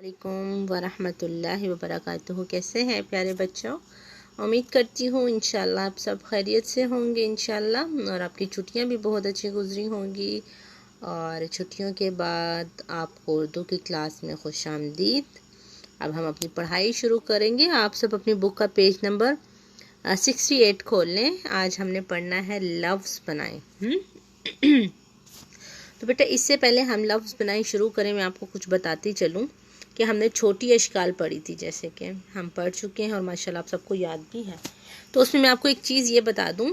वालेकुम वरहमतुल्लाहि वबरकातुहू। कैसे हैं प्यारे बच्चों? उम्मीद करती हूँ इंशाल्लाह आप सब खैरियत से होंगे इंशाल्लाह, और आपकी छुट्टियां भी बहुत अच्छी गुजरी होंगी। और छुट्टियों के बाद आपको उर्दू की क्लास में खुशामदीद। अब हम अपनी पढ़ाई शुरू करेंगे। आप सब अपनी बुक का पेज नंबर 68 खोल लें। आज हमने पढ़ना है लफ्ज़ बनाएं। तो बेटा इससे पहले हम लफ्ज़ बनाई शुरू करें, मैं आपको कुछ बताती चलूँ कि हमने छोटी अश्काल पढ़ी थी, जैसे कि हम पढ़ चुके हैं और माशाल्लाह आप सबको याद भी है। तो उसमें मैं आपको एक चीज़ ये बता दूं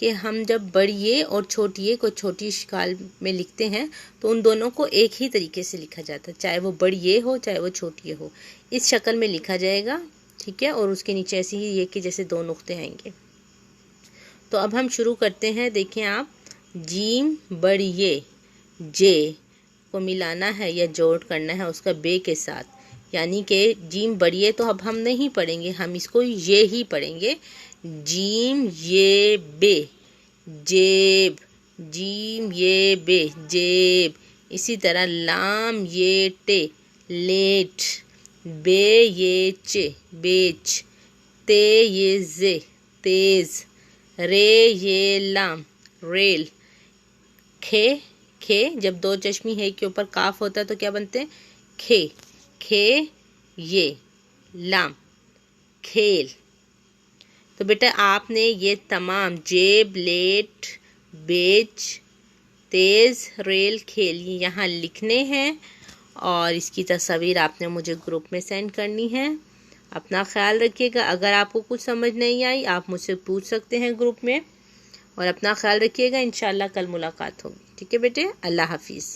कि हम जब बड़ी और छोटी को छोटी अश्काल में लिखते हैं तो उन दोनों को एक ही तरीके से लिखा जाता है, चाहे वो बड़ी हो चाहे वो छोटी हो, इस शक्ल में लिखा जाएगा, ठीक है। और उसके नीचे ऐसे ही ये कि जैसे दो नुक्ते आएंगे। तो अब हम शुरू करते हैं। देखें आप, जीम बड़ी जे को मिलाना है या जोड़ करना है उसका बे के साथ, यानी कि जीम बड़िए तो अब हम नहीं पढ़ेंगे, हम इसको ये ही पढ़ेंगे। जीम ये बे जेब, जीम ये बे जेब। इसी तरह लाम ये टे लेट, बे ये चे बेच, ते ये जे तेज, रे ये लाम रेल, खे खे जब दो चश्मी है के ऊपर काफ होता है तो क्या बनते हैं? खे खे ये लाम खेल। तो बेटा आपने ये तमाम जेब लेट बेच तेज रेल खेल यहाँ लिखने हैं और इसकी तस्वीर आपने मुझे ग्रुप में सेंड करनी है। अपना ख्याल रखिएगा। अगर आपको कुछ समझ नहीं आई आप मुझसे पूछ सकते हैं ग्रुप में। और अपना ख्याल रखिएगा। इंशाल्लाह कल मुलाकात होगी। ठीक है बेटे, अल्लाह हाफिज़।